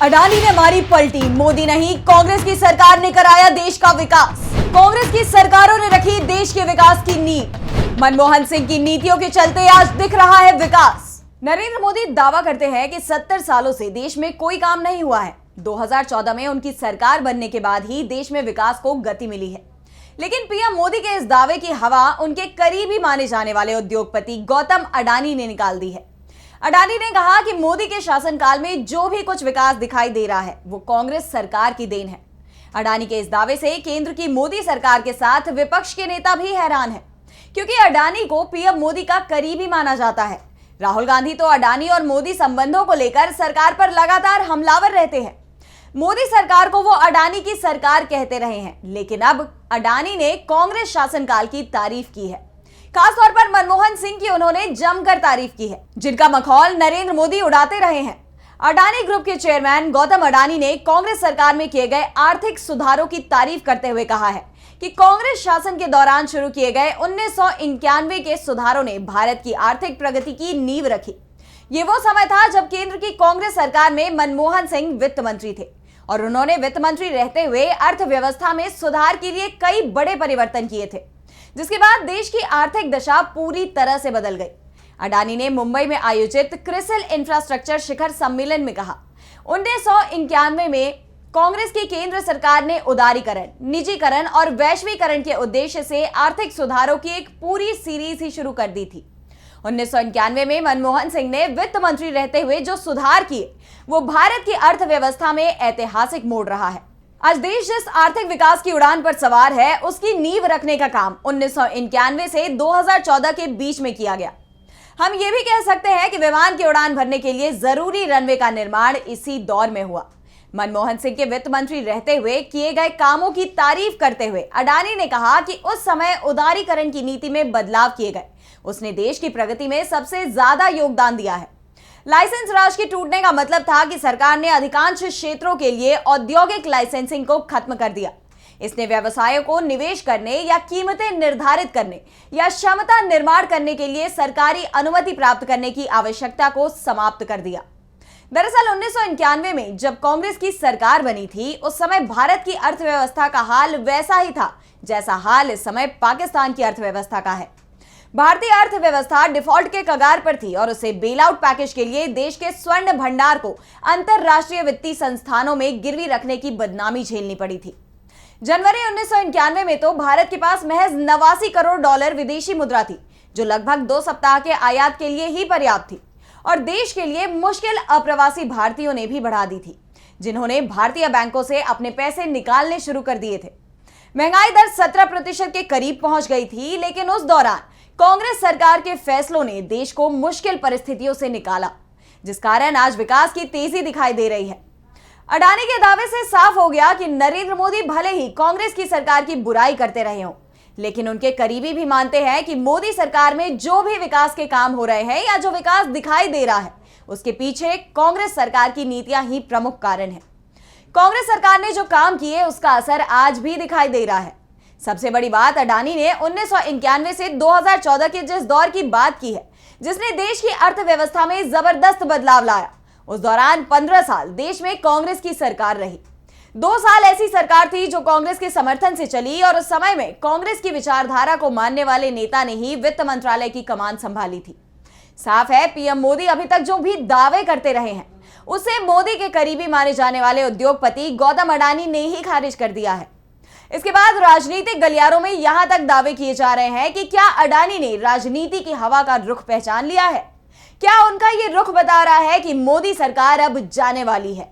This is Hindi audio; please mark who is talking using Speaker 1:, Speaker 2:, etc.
Speaker 1: अडानी ने मारी पलटी, मोदी नहीं कांग्रेस की सरकार ने कराया देश का विकास। कांग्रेस की सरकारों ने रखी देश के विकास की नींव। मनमोहन सिंह की नीतियों के चलते आज दिख रहा है विकास। नरेंद्र मोदी दावा करते हैं कि 70 सालों से देश में कोई काम नहीं हुआ है। 2014 में उनकी सरकार बनने के बाद ही देश में विकास को गति मिली है। लेकिन पीएम मोदी के इस दावे की हवा उनके करीबी माने जाने वाले उद्योगपति गौतम अडानी ने निकाल दी है। अडानी ने कहा कि मोदी के शासनकाल में जो भी कुछ विकास दिखाई दे रहा है वो कांग्रेस सरकार की देन है। अडानी के इस दावे से केंद्र की मोदी सरकार के साथ विपक्ष के नेता भी हैरान हैं, क्योंकि अडानी को पीएम मोदी का करीबी माना जाता है। राहुल गांधी तो अडानी और मोदी संबंधों को लेकर सरकार पर लगातार हमलावर रहते हैं। मोदी सरकार को वो अडानी की सरकार कहते रहे हैं, लेकिन अब अडानी ने कांग्रेस शासनकाल की तारीफ की है। खासतौर पर मनमोहन सिंह की उन्होंने जमकर तारीफ की है, जिनका मखौल नरेंद्र मोदी उड़ाते रहे हैं। अडानी ग्रुप के चेयरमैन गौतम अडानी ने कांग्रेस सरकार में किए गए आर्थिक सुधारों की तारीफ करते हुए कहा है कि कांग्रेस शासन के दौरान शुरू किए गए 1991 के सुधारों ने भारत की आर्थिक प्रगति की नींव रखी। ये वो समय था जब केंद्र की कांग्रेस सरकार में मनमोहन सिंह वित्त मंत्री थे और उन्होंने वित्त मंत्री रहते हुए अर्थव्यवस्था में सुधार के लिए कई बड़े परिवर्तन किए थे, जिसके बाद देश की आर्थिक दशा पूरी तरह से बदल गई। अडानी ने मुंबई में आयोजित क्रिसिल इंफ्रास्ट्रक्चर शिखर सम्मेलन में कहा, 1991 में कांग्रेस की केंद्र सरकार ने उदारीकरण, निजीकरण और वैश्वीकरण के उद्देश्य से आर्थिक सुधारों की एक पूरी सीरीज ही शुरू कर दी थी। 1991 में मनमोहन सिंह ने वित्त मंत्री रहते हुए जो सुधार किए वो भारत की अर्थव्यवस्था में ऐतिहासिक मोड़ रहा है। आज देश जिस आर्थिक विकास की उड़ान पर सवार है उसकी नींव रखने का काम 1991 से 2014 के बीच में किया गया। हम ये भी कह सकते हैं कि विमान की उड़ान भरने के लिए जरूरी रनवे का निर्माण इसी दौर में हुआ। मनमोहन सिंह के वित्त मंत्री रहते हुए किए गए कामों की तारीफ करते हुए अडानी ने कहा कि उस समय उदारीकरण की नीति में बदलाव किए गए, उसने देश की प्रगति में सबसे ज्यादा योगदान दिया है। लाइसेंस राज के टूटने का मतलब था कि सरकार ने अधिकांश क्षेत्रों के लिए औद्योगिक लाइसेंसिंग को खत्म कर दिया। इसने व्यवसायों को निवेश करने या कीमतें निर्धारित करने या क्षमता निर्माण करने के लिए सरकारी अनुमति प्राप्त करने की आवश्यकता को समाप्त कर दिया। दरअसल 1991 में जब कांग्रेस की सरकार बनी थी, उस समय भारत की अर्थव्यवस्था का हाल वैसा ही था जैसा हाल इस समय पाकिस्तान की अर्थव्यवस्था का है। भारतीय अर्थव्यवस्था डिफॉल्ट के कगार पर थी और उसे बेल आउट पैकेज के लिए देश के स्वर्ण भंडार को अंतरराष्ट्रीय वित्तीय संस्थानों में गिरवी रखने की बदनामी झेलनी पड़ी थी। जनवरी 1991 में तो भारत के पास महज 89 करोड़ डॉलर विदेशी मुद्रा थी, जो लगभग 2 सप्ताह के आयात के लिए ही पर्याप्त थी और देश के लिए मुश्किल अप्रवासी भारतीयों ने भी बढ़ा दी थी, जिन्होंने भारतीय बैंकों से अपने पैसे निकालने शुरू कर दिए थे। महंगाई दर 17% के करीब पहुंच गई थी, लेकिन उस दौरान कांग्रेस सरकार के फैसलों ने देश को मुश्किल परिस्थितियों से निकाला, जिस कारण आज विकास की तेजी दिखाई दे रही है। अडानी के दावे से साफ हो गया कि नरेंद्र मोदी भले ही कांग्रेस की सरकार की बुराई करते रहे हों, लेकिन उनके करीबी भी मानते हैं कि मोदी सरकार में जो भी विकास के काम हो रहे हैं या जो विकास दिखाई दे रहा है उसके पीछे कांग्रेस सरकार की नीतियां ही प्रमुख कारण है। कांग्रेस सरकार ने जो काम किए उसका असर आज भी दिखाई दे रहा है। सबसे बड़ी बात, अडानी ने 1991 से 2014 के जिस दौर की बात की है, जिसने देश की अर्थव्यवस्था में जबरदस्त बदलाव लाया, उस दौरान 15 साल देश में कांग्रेस की सरकार रही। 2 साल ऐसी सरकार थी जो कांग्रेस के समर्थन से चली और उस समय में कांग्रेस की विचारधारा को मानने वाले नेता ने ही वित्त मंत्रालय की कमान संभाली थी। साफ है, पीएम मोदी अभी तक जो भी दावे करते रहे हैं उसे मोदी के करीबी माने जाने वाले उद्योगपति गौतम अडानी ने ही खारिज कर दिया है। इसके बाद राजनीतिक गलियारों में यहां तक दावे किए जा रहे हैं कि क्या अडानी ने राजनीति की हवा का रुख पहचान लिया है? क्या उनका ये रुख बता रहा है कि मोदी सरकार अब जाने वाली है?